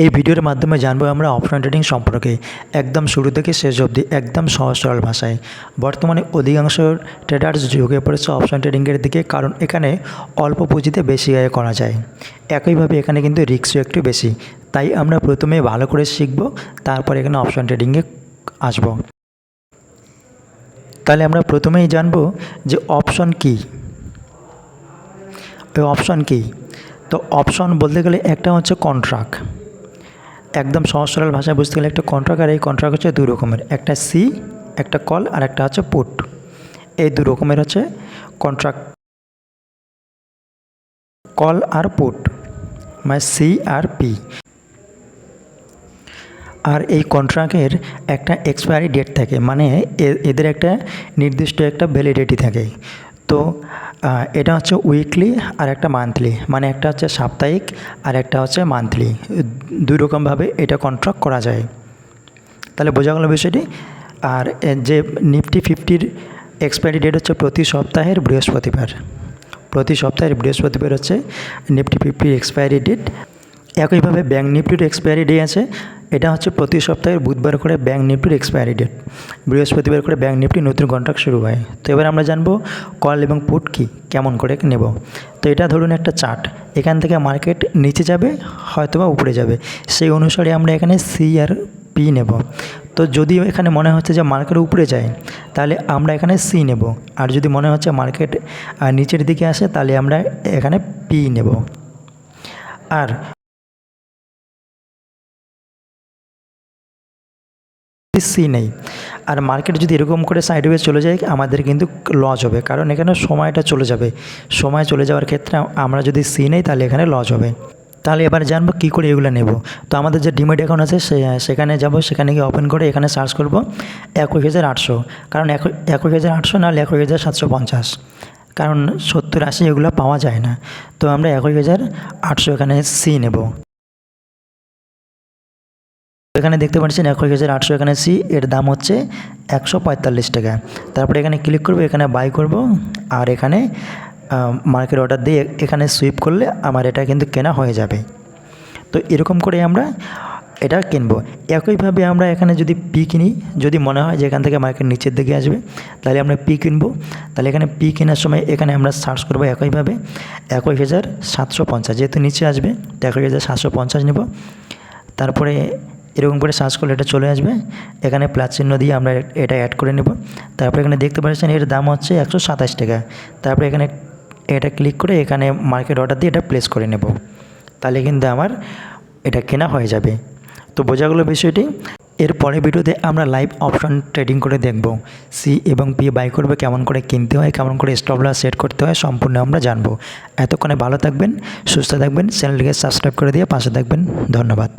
এই ভিডিওর মাধ্যমে জানবো আমরা অপশন ট্রেডিং সম্পর্কে একদম শুরু থেকে শেষ অবধি একদম সহজ সরল ভাষায়। বর্তমানে অধিকাংশ ট্রেডার্স ঝুঁকে পড়েছে অপশন ট্রেডিংয়ের দিকে, কারণ এখানে অল্প পুঁজিতে বেশি আয় করা যায়। একইভাবে এখানে কিন্তু রিস্কও একটু বেশি, তাই আমরা প্রথমে ভালো করে শিখব, তারপর এখানে অপশন ট্রেডিংয়ে আসব। তাহলে আমরা প্রথমেই জানবো যে অপশন কী। ওই অপশন কী? তো অপশন বলতে গেলে একটা হচ্ছে কন্ট্রাক্ট। একদম সহজ সরল ভাষায় বুঝতে গেলে একটা কন্ট্রাক্ট, আর এই কন্ট্রাক্ট হচ্ছে দুই রকমের, একটা সি একটা কল, আর একটা হচ্ছে পুট। এই দু রকমের হচ্ছে কন্ট্রাক্ট, কল আর পুট, মানে সি আর পি। আর এই কন্ট্রাক্টের একটা এক্সপায়ারি ডেট থাকে, মানে এদের একটা নির্দিষ্ট একটা ভ্যালিডিটি থাকে। তো এটা হচ্ছে উইকলি আর একটা মান্থলি, মানে একটা হচ্ছে সাপ্তাহিক আর একটা হচ্ছে মান্থলি। দুই রকমভাবে এটা কন্ট্রাক্ট করা যায়। তাহলে বোঝা গেল বিষয়টি। আর যে নিফটি 50-র এক্সপায়ারি ডেট হচ্ছে প্রতি সপ্তাহের বৃহস্পতিবার। প্রতি সপ্তাহের বৃহস্পতিবার হচ্ছে নিফটি 50-র এক্সপায়ারি ডেট। একইভাবে ব্যাঙ্ক নিফটির এক্সপায়ারি ডে আছে, এটা হচ্ছে প্রতি সপ্তাহের বুধবার করে ব্যাঙ্ক নিফটির এক্সপায়ারি ডেট। বৃহস্পতিবার করে ব্যাঙ্ক নিফটি নতুন কন্ট্রাক্ট শুরু হয়। তো এবার আমরা জানবো কল এবং পুট কি, কেমন করে নেব। তো এটা ধরুন একটা চার্ট, এখান থেকে মার্কেট নিচে যাবে হয়তোবা উপরে যাবে, সেই অনুসারে আমরা এখানে সি আর পি নেব। তো যদি এখানে মনে হচ্ছে যে মার্কেট উপরে যায়, তাহলে আমরা এখানে সি নেব। আর যদি মনে হচ্ছে মার্কেট নিচের দিকে আসে, তাহলে আমরা এখানে পি নেব। আর সি নেই, আর মার্কেট যদি এরকম করে সাইডওয়েজ চলে যায়, আমাদের কিন্তু লস হবে, কারণ এখানে সময়টা চলে যাবে। সময় চলে যাওয়ার ক্ষেত্রে আমরা যদি সি নেই, তাহলে এখানে লস হবে। তাহলে এবার জানবো কী করে এগুলো নেব। তো আমাদের যে ডিমেট অ্যাকাউন্ট আছে সেখানে যাব, সেখানে গিয়ে ওপেন করে এখানে সার্চ করব 21,800, কারণ 21,800 নাহলে 21,750, কারণ 70-80 এগুলো পাওয়া যায় না। তো আমরা 21,800 এখানে সি নেব। এখানে দেখতে পাচ্ছেন 21,800 এখানে সি, এর দাম হচ্ছে 145 টাকা। তারপরে এখানে ক্লিক করব, এখানে বাই করব, আর এখানে মার্কেট অর্ডার দিয়ে এখানে সুইপ করলে আমার এটা কিন্তু কেনা হয়ে যাবে। তো এরকম করে আমরা এটা কিনবো। একইভাবে আমরা এখানে যদি পি কিনি, যদি মনে হয় যে এখান থেকে মার্কেট নিচের দিকে আসবে, তাহলে আমরা পি কিনবো। তাহলে এখানে পি কেনার সময় এখানে আমরা সার্চ করবো একইভাবে 21,750, যেহেতু নিচে আসবে তো 21,750 নেব। তারপরে এরকম করে সার্চ করলে এটা চলে আসবে, এখানে প্লাস চিহ্ন দিয়ে আমরা এটা অ্যাড করে নেব। তারপরে এখানে দেখতে পাচ্ছেন এর দাম হচ্ছে 127 টাকা। তারপরে এখানে এটা ক্লিক করে এখানে মার্কেট অর্ডার দিয়ে এটা প্লেস করে নেব, তাহলে কিন্তু আমার এটা কেনা হয়ে যাবে। তো বোঝা গেল বিষয়টি। এর পরের ভিডিওতে আমরা লাইভ অপশন ট্রেডিং করে দেখব, সি এবং পি বাই করবে, কেমন করে কিনতে হয়, কেমন করে স্টপ লস সেট করতে হয়, সম্পূর্ণ আমরা জানবো। এতক্ষণে ভালো থাকবেন, সুস্থ থাকবেন, চ্যানেলটিকে সাবস্ক্রাইব করে দিয়ে পাশে থাকবেন। ধন্যবাদ।